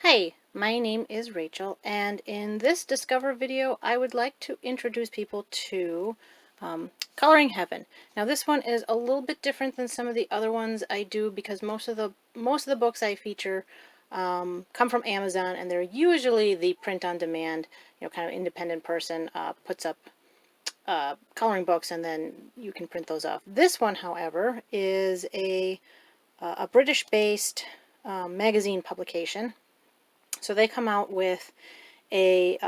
Hi, my name is Rachel, and in this Discover video, I would like to introduce people to Coloring Heaven. Now, this one is a little bit different than some of the other ones I do because most of the books I feature come from Amazon, and they're usually the print-on-demand, kind of independent person puts up coloring books, and then you can print those off. This one, however, is a British-based magazine publication. So they come out with a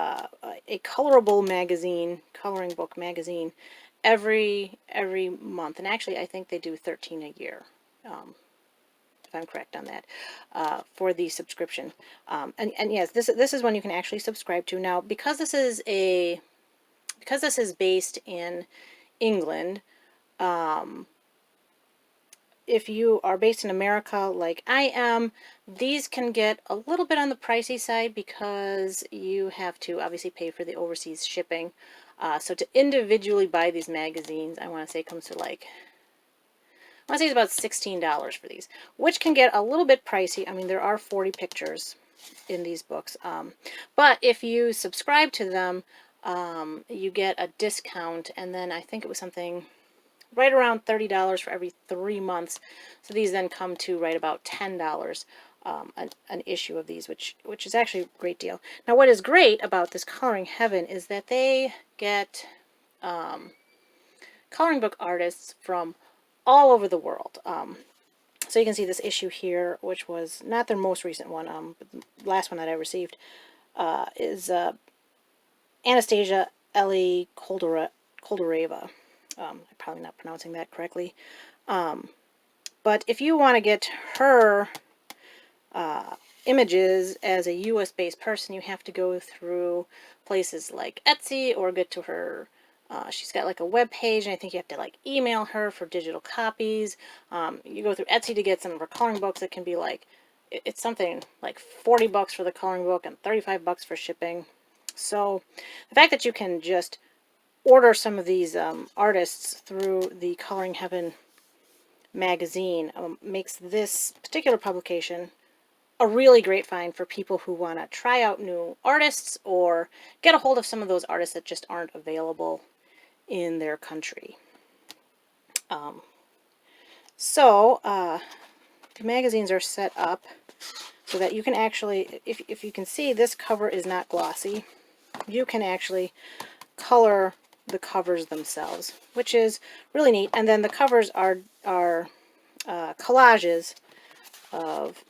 colorable magazine, coloring book magazine, every month, and actually I think they do 13 a year, if I'm correct on that, for the subscription. And yes, this is one you can actually subscribe to. Now, because this is based in England. If you are based in America like I am, these can get a little bit on the pricey side because you have to obviously pay for the overseas shipping. So to individually buy these magazines, I want to say it comes to like, I want to say it's about $16 for these, which can get a little bit pricey. I mean, there are 40 pictures in these books. But if you subscribe to them, you get a discount, and then I think it was something right around $30 for every 3 months. So these then come to right about $10 an issue of these, which is actually a great deal. Now, what is great about this Coloring Heaven is that they get coloring book artists from all over the world. So you can see this issue here, which was not their most recent one, but the last one that I received is Anastasia Ellie Koldareva. I'm probably not pronouncing that correctly. But if you want to get her images as a US-based person, you have to go through places like Etsy or get to her. She's got like a web page, and I think you have to like email her for digital copies. You go through Etsy to get some of her coloring books. It can be like, it's something like $40 for the coloring book and $35 for shipping. So the fact that you can just order some of these artists through the Coloring Heaven magazine makes this particular publication a really great find for people who want to try out new artists or get a hold of some of those artists that just aren't available in their country. The magazines are set up so that you can actually, if you can see, this cover is not glossy. You can actually color the covers themselves, which is really neat. And then the covers are collages of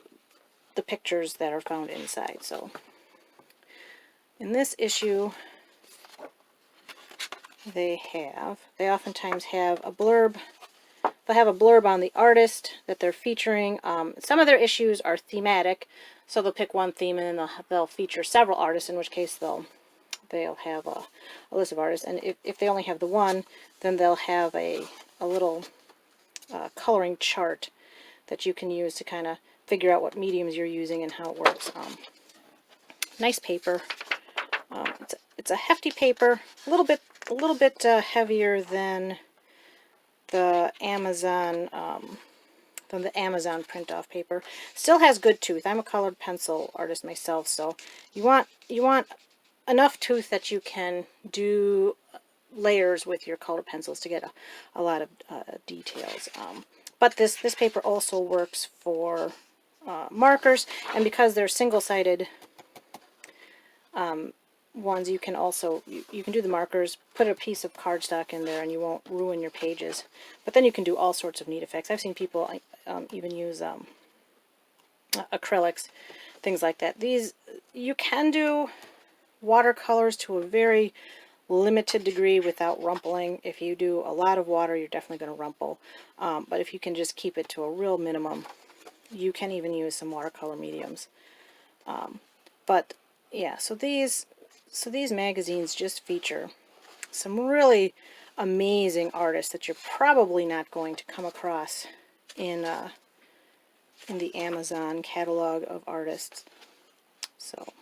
the pictures that are found inside. So in this issue, they oftentimes have a blurb. They'll have a blurb on the artist that they're featuring. Some of their issues are thematic, so they'll pick one theme and then they'll feature several artists, in which case they'll have a list of artists. And if they only have the one, then they'll have a little coloring chart that you can use to kind of figure out what mediums you're using and how it works. Nice paper. It's a hefty paper, a little bit heavier than the Amazon print-off paper. Still has good tooth. I'm a colored pencil artist myself, so you want enough tooth that you can do layers with your colored pencils to get a lot of details. But this paper also works for markers, and because they're single-sided ones, you can also you can do the markers, put a piece of cardstock in there, and you won't ruin your pages. But then you can do all sorts of neat effects. I've seen people even use acrylics, things like that. These, you can do watercolors to a very limited degree without rumpling. If you do a lot of water, you're definitely going to rumple. But if you can just keep it to a real minimum, you can even use some watercolor mediums. But yeah, so these magazines just feature some really amazing artists that you're probably not going to come across in the Amazon catalog of artists. So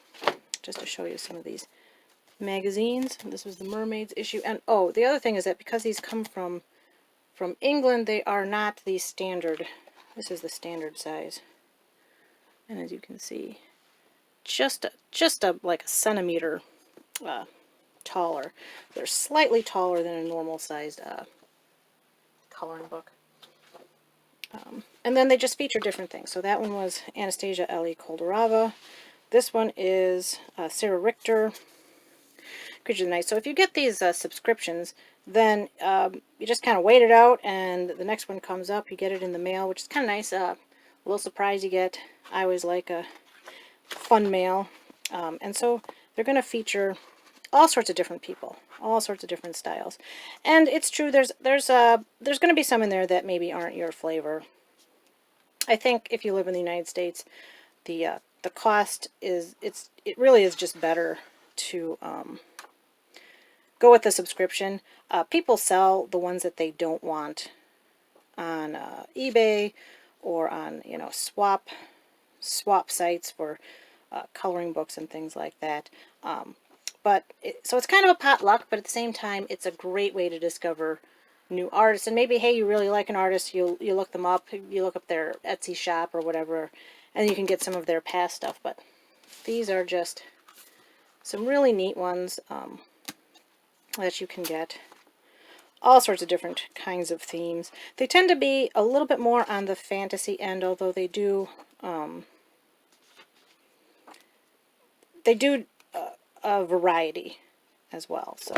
just to show you some of these magazines, this was the Mermaids issue. And oh, the other thing is that because these come from England, they are not the standard. This is the standard size, and as you can see, just like a centimeter taller. They're slightly taller than a normal sized coloring book. And then they just feature different things. So that one was Anastasia L.E. Koldarova. This one is Sarah Richter, Creatures of the Night. So if you get these subscriptions, then you just kind of wait it out, and the next one comes up. You get it in the mail, which is kind of nice. A little surprise you get. I always like a fun mail. And so they're going to feature all sorts of different people, all sorts of different styles. And it's true, there's going to be some in there that maybe aren't your flavor. I think if you live in the United States, the cost is, it really is just better to go with the subscription. People sell the ones that they don't want on eBay or on, you know, swap sites for coloring books and things like that. So it's kind of a potluck, but at the same time, it's a great way to discover new artists. And maybe, hey, you really like an artist, you look them up, you look up their Etsy shop or whatever, and you can get some of their past stuff. But these are just some really neat ones that you can get. All sorts of different kinds of themes. They tend to be a little bit more on the fantasy end, although they do a variety as well. So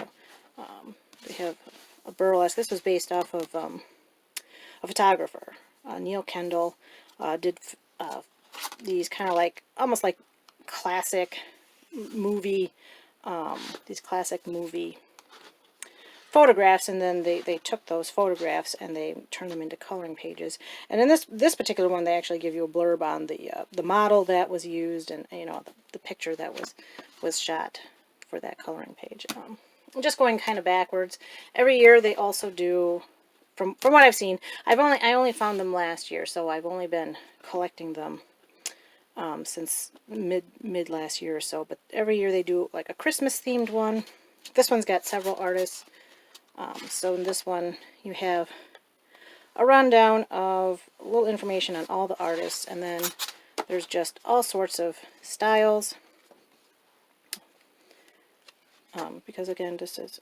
they have a burlesque. This was based off of a photographer, Neil Kendall, did these kind of like, almost like classic movie, these classic movie photographs, and then they took those photographs and they turned them into coloring pages. And in this particular one, they actually give you a blurb on the model that was used, and you know, the picture that was shot for that coloring page. Just going kind of backwards, every year they also do, from what I've seen, I only found them last year, so I've only been collecting them since mid last year or so. But every year they do like a Christmas themed one. This one's got several artists. So in this one, you have a rundown of a little information on all the artists, and then there's just all sorts of styles. Because again, this is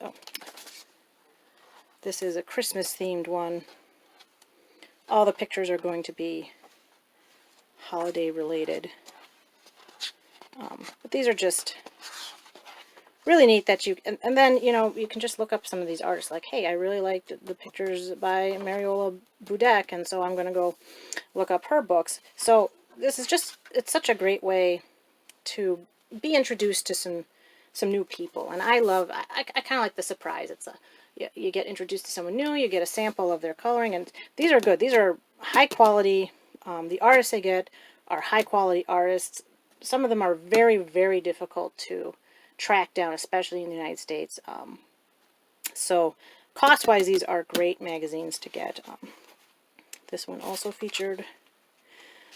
a Christmas themed one. All the pictures are going to be holiday related. But these are just really neat that you, and then, you know, you can just look up some of these artists. Like, hey, I really liked the pictures by Mariola Budek, and so I'm going to go look up her books. So this is just, it's such a great way to be introduced to some new people. And I kind of like the surprise. It's you get introduced to someone new, you get a sample of their coloring, and these are good. These are high quality. The artists they get are high quality artists. Some of them are very, very difficult to track down, especially in the United States. So cost-wise, these are great magazines to get. This one also featured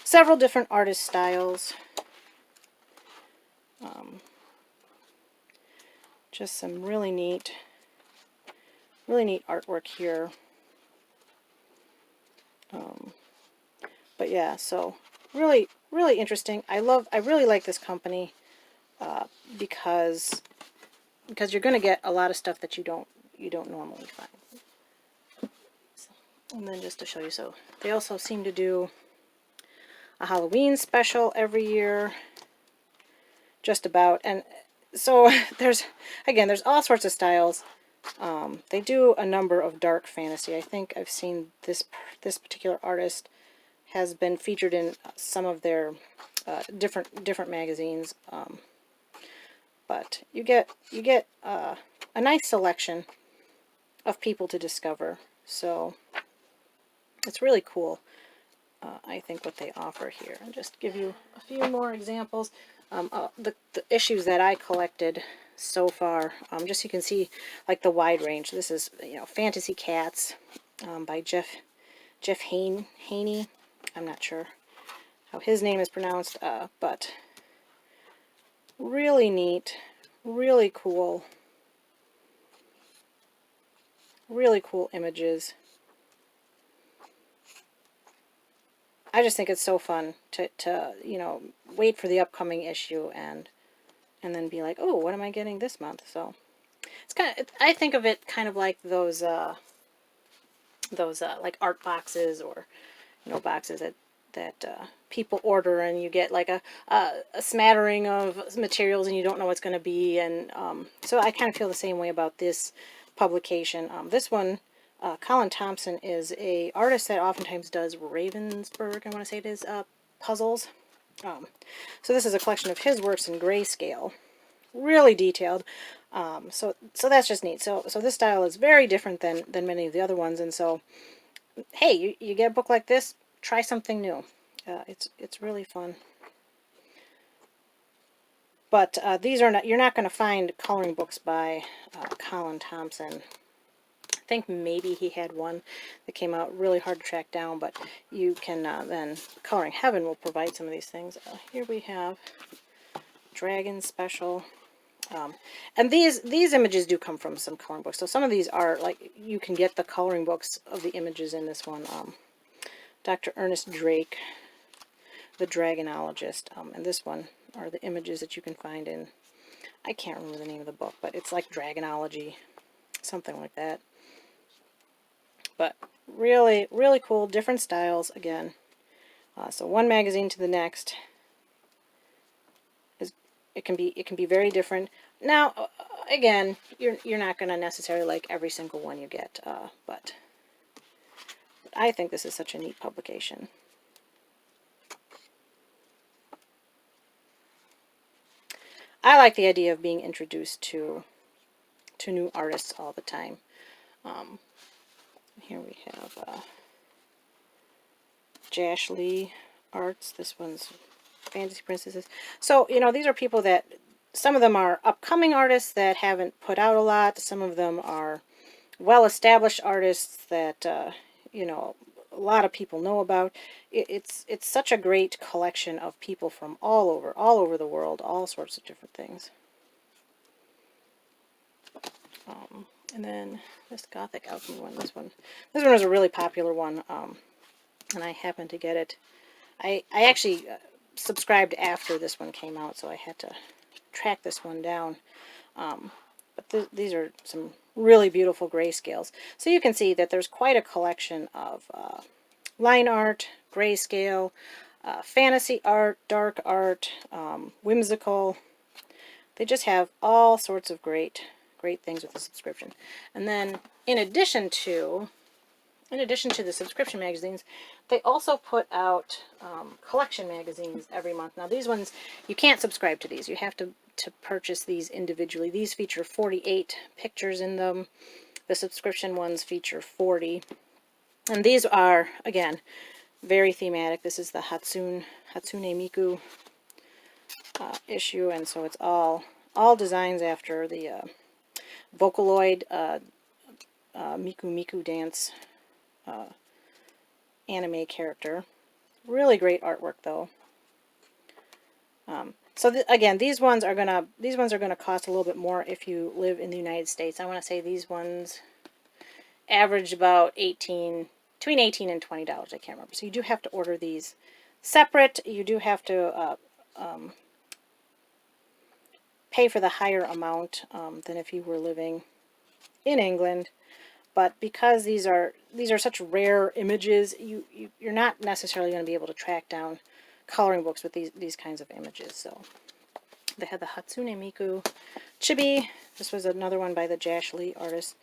several different artist styles. Just some really neat artwork here. But yeah, so really interesting. I really like this company because you're going to get a lot of stuff that you don't normally find. And then just to show you, so they also seem to do a Halloween special every year, just about. And so there's all sorts of styles. They do a number of dark fantasy. I think I've seen this particular artist has been featured in some of their different magazines. But you get a nice selection of people to discover. So it's really cool. I think what they offer here. I'll just give you a few more examples. The issues that I collected so far, just so you can see like the wide range. This is, you know, Fantasy Cats by Jeff Haney. I'm not sure how his name is pronounced, but really neat, really cool images. I just think it's so fun to you know, wait for the upcoming issue and then be like, oh, what am I getting this month? So it's kind of, I think of it kind of like those like art boxes, or you know, boxes that people order, and you get like a smattering of materials and you don't know what's going to be. And so I kind of feel the same way about this publication. This one, Colin Thompson is a artist that oftentimes does Ravensburg, I want to say it is, puzzles. So this is a collection of his works in grayscale, really detailed. So that's just neat. So this style is very different than many of the other ones, and so hey, you get a book like this, try something new. It's really fun. But these are not, you're not going to find coloring books by Colin Thompson. I think maybe he had one that came out really hard to track down, but you can then, Coloring Heaven will provide some of these things. Here we have Dragon Special. And these images do come from some coloring books. So some of these are, like, you can get the coloring books of the images in this one. Dr. Ernest Drake, The Dragonologist, and this one are the images that you can find in, I can't remember the name of the book, but it's like Dragonology, something like that. But really, really cool, different styles again. So one magazine to the next, it can be very different. Now, again, you're not going to necessarily like every single one you get, but I think this is such a neat publication. I like the idea of being introduced to new artists all the time. Here we have Jash Lee Arts. This one's Fantasy Princesses. So, you know, these are people that, some of them are upcoming artists that haven't put out a lot. Some of them are well-established artists that, you know, a lot of people know about. It's such a great collection of people from all over the world, all sorts of different things. And then this Gothic Alchemy one, this one was a really popular one, and I happened to get it. I actually subscribed after this one came out, so I had to track this one down. But these are some really beautiful grayscales. So you can see that there's quite a collection of line art, grayscale, fantasy art, dark art, whimsical. They just have all sorts of great things with the subscription. And then in addition to the subscription magazines, they also put out collection magazines every month. Now these ones, you can't subscribe to these. You have to purchase these individually. These feature 48 pictures in them. The subscription ones feature 40. And these are, again, very thematic. This is the Hatsune Miku issue, and so it's all designs after the Vocaloid Miku Miku dance anime character. Really great artwork, though. So again, these ones are gonna cost a little bit more if you live in the United States. I want to say these ones average about between $18 and $20. I can't remember. So you do have to order these separate. You do have to pay for the higher amount than if you were living in England. But because these are such rare images, you're not necessarily going to be able to track down coloring books with these kinds of images. So they had the Hatsune Miku chibi. This was another one by the Jash Lee artist.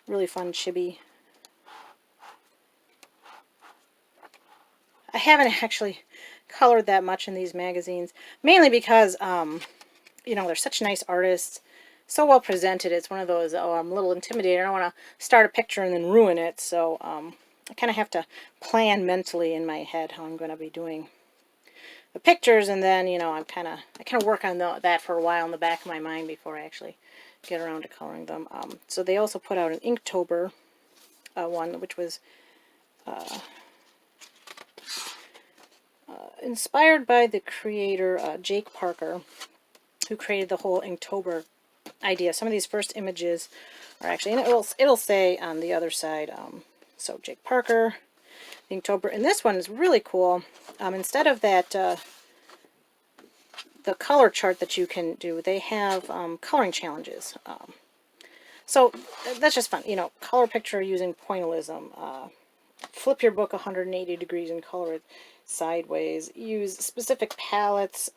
Really fun chibi. I haven't actually colored that much in these magazines, mainly because you know, they're such nice artists, so well presented. It's one of those, oh, I'm a little intimidated, I don't want to start a picture and then ruin it. So I kind of have to plan mentally in my head how I'm going to be doing the pictures, and then, you know, I kind of work on that for a while in the back of my mind before I actually get around to coloring them. So they also put out an Inktober one, which was inspired by the creator Jake Parker, who created the whole Inktober idea. Some of these first images are actually, and it'll say on the other side, so Jake Parker, the Inktober. And this one is really cool. Instead of that, the color chart that you can do, they have coloring challenges. So that's just fun. You know, color picture using pointillism. Flip your book 180 degrees and color it sideways. Use specific palettes.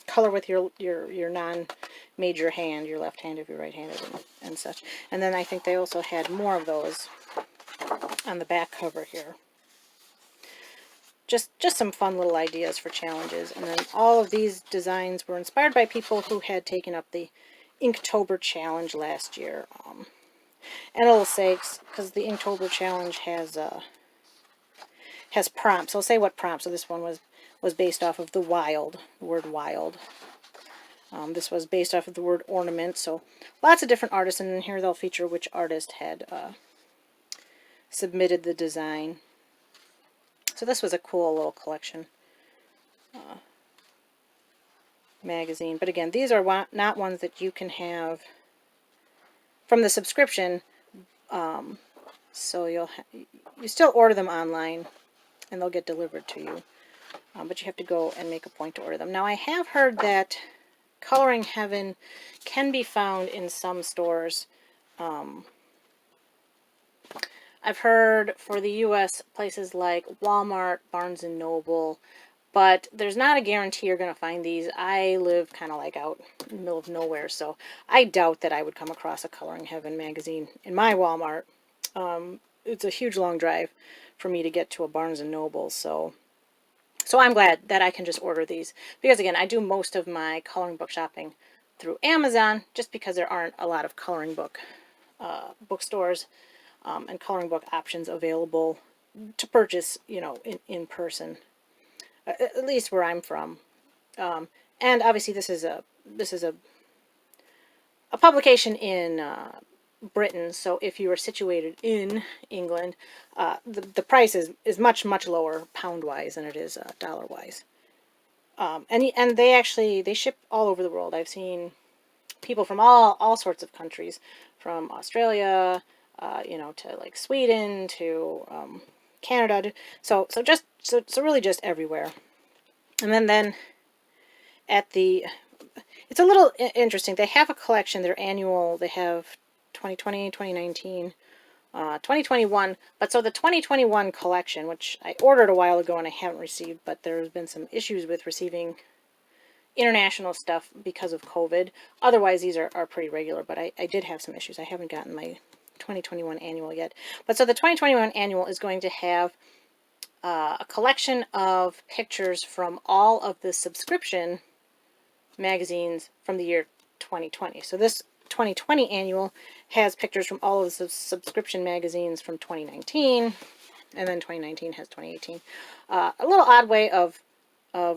Color with your non-major hand, your left hand if you're right-handed, and such. And then I think they also had more of those on the back cover here. Just some fun little ideas for challenges. And then all of these designs were inspired by people who had taken up the Inktober challenge last year. And it'll say, because the Inktober challenge has prompts. I'll say what prompts. So this one was based off of the word wild. This was based off of the word ornament. So lots of different artists, and in here they'll feature which artist had submitted the design. So this was a cool little collection magazine. But again, these are not ones that you can have from the subscription. So you still order them online, and they'll get delivered to you. But you have to go and make a point to order them. Now, I have heard that Coloring Heaven can be found in some stores. I've heard for the U.S. places like Walmart, Barnes & Noble, but there's not a guarantee you're going to find these. I live kind of like out in the middle of nowhere, so I doubt that I would come across a Coloring Heaven magazine in my Walmart. It's a huge long drive for me to get to a Barnes & Noble, so I'm glad that I can just order these. Because again, I do most of my coloring book shopping through Amazon, just because there aren't a lot of coloring book bookstores and coloring book options available to purchase, you know, in person. At least where I'm from. And obviously this is a publication in Britain, so if you are situated in England, the price is much lower pound-wise than it is dollar-wise. And they ship all over the world. I've seen people from all sorts of countries, from Australia, you know, to like Sweden, to Canada. So really just everywhere. And then at the, it's a little interesting. They have a collection. Their annual. They have 2020, 2019, 2021. But so the 2021 collection, which I ordered a while ago and I haven't received, but there's been some issues with receiving international stuff because of COVID. Otherwise, these are pretty regular, but I did have some issues. I haven't gotten my 2021 annual yet. But so the 2021 annual is going to have a collection of pictures from all of the subscription magazines from the year 2020. So this 2020 annual has pictures from all of the subscription magazines from 2019, and then 2019 has 2018. A little odd way of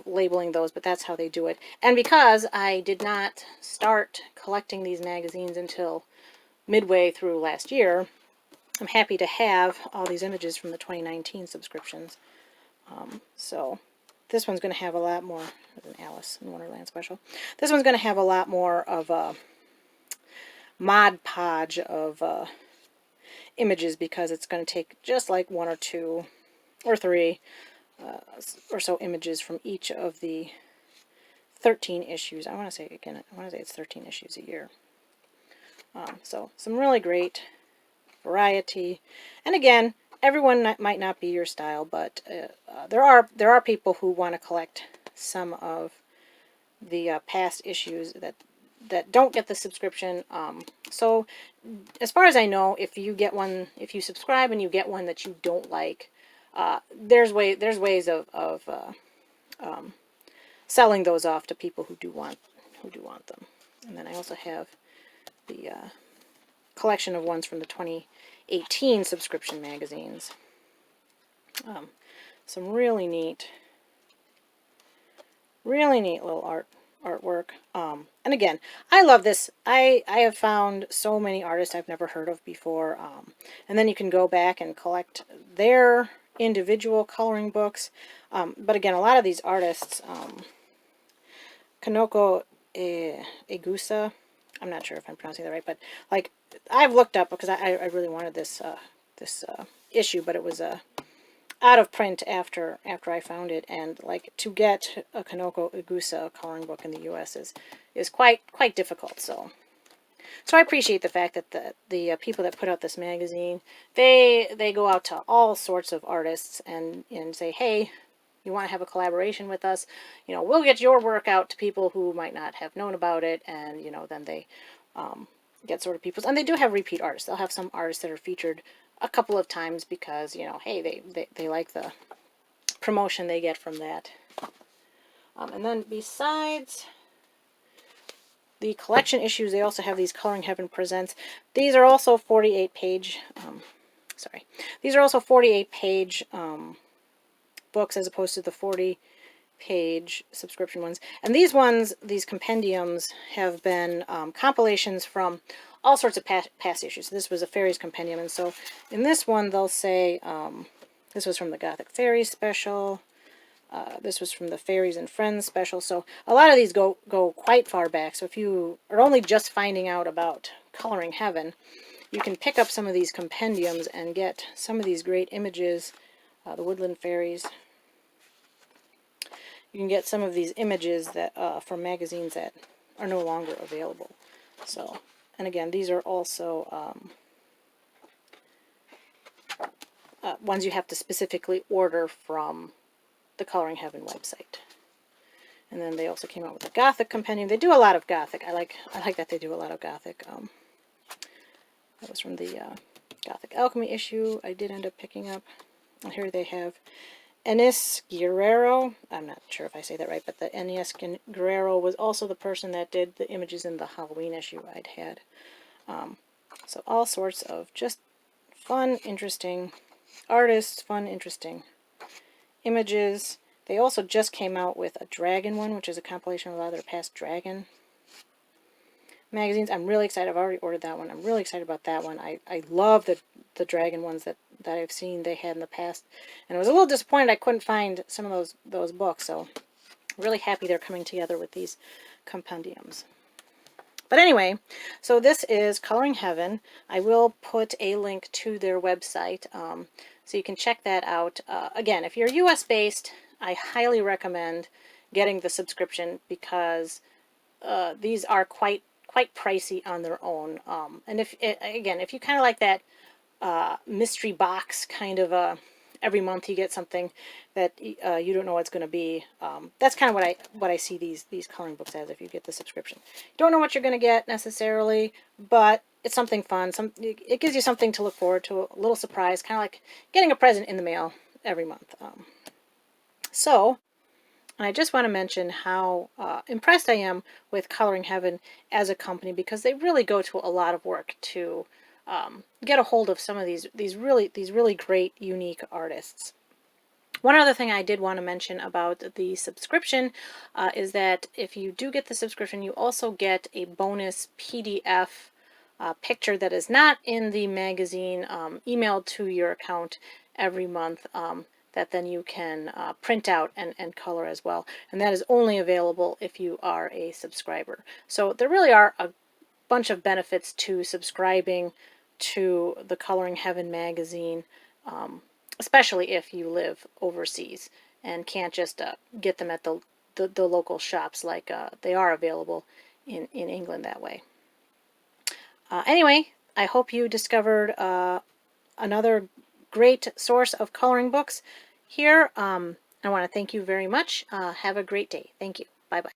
labeling those, but that's how they do it. And because I did not start collecting these magazines until midway through last year, I'm happy to have all these images from the 2019 subscriptions. So this one's going to have a lot more, an Alice in Wonderland special. This one's going to have a lot more of a Mod Podge of images, because it's going to take just like 1 or 2 or 3 or so images from each of the 13 issues. I want to say it's 13 issues a year. So some really great variety. And again, everyone might not be your style, but there are people who want to collect some of the past issues that don't get the subscription. So as far as I know, if you subscribe and you get one that you don't like, there's ways of selling those off to people who do want them. And then I also have the collection of ones from the 2018 subscription magazines. Some really neat little artwork. And again, I love this. I have found so many artists I've never heard of before. And then you can go back and collect their individual coloring books. But again, a lot of these artists, Kanoko Egusa, I'm not sure if I'm pronouncing that right, but like I've looked up, because I really wanted this issue, but it was out of print after I found it, and like to get a Kanoko Igusa coloring book in the U.S. is quite difficult. So I appreciate the fact that the people that put out this magazine, they go out to all sorts of artists and say, hey, you want to have a collaboration with us, we'll get your work out to people who might not have known about it, and then they get sort of people, and they do have repeat artists. They'll have some artists that are featured a couple of times because hey, they like the promotion they get from that. And then besides the collection issues, they also have these Coloring Heaven Presents. These are also 48-page. These are also 48-page books as opposed to the 40-page subscription ones. And these ones, these compendiums, have been compilations from all sorts of past issues. This was a Fairies compendium, and so in this one they'll say this was from the Gothic Fairies special. This was from the Fairies and Friends special. So a lot of these go quite far back. So if you are only just finding out about Coloring Heaven, you can pick up some of these compendiums and get some of these great images. The Woodland Fairies. You can get some of these images that from magazines that are no longer available. So, and again, these are also ones you have to specifically order from the Coloring Heaven website. And then they also came out with a Gothic compendium. They do a lot of Gothic. I like that they do a lot of Gothic. That was from the Gothic Alchemy issue I did end up picking up. And here they have Enis Guerrero. I'm not sure if I say that right, but the Enis Guerrero was also the person that did the images in the Halloween issue I'd had. So all sorts of just fun, interesting artists, fun, interesting images. They also just came out with a Dragon one, which is a compilation of a lot of their past Dragon magazines. I'm really excited. I've already ordered that one. I'm really excited about that one. I love the Dragon ones that I've seen they had in the past. And I was a little disappointed I couldn't find some of those books. So really happy they're coming together with these compendiums. But anyway, so this is Coloring Heaven. I will put a link to their website so you can check that out. Again, if you're US based, I highly recommend getting the subscription because these are quite pricey on their own. And if you kind of like that mystery box kind of every month you get something that you don't know what's going to be. That's kind of what I see these coloring books as. If you get the subscription, you don't know what you're going to get necessarily, but it's something fun. It gives you something to look forward to, a little surprise, kind of like getting a present in the mail every month. And I just want to mention how impressed I am with Coloring Heaven as a company, because they really go to a lot of work to get a hold of some of these really great, unique artists. One other thing I did want to mention about the subscription is that if you do get the subscription, you also get a bonus PDF picture that is not in the magazine emailed to your account every month. That then you can print out and color as well. And that is only available if you are a subscriber. So there really are a bunch of benefits to subscribing to the Coloring Heaven magazine, especially if you live overseas and can't just get them at the local shops like they are available in England that way. Anyway, I hope you discovered another great source of coloring books here. I want to thank you very much. Have a great day. Thank you. Bye-bye.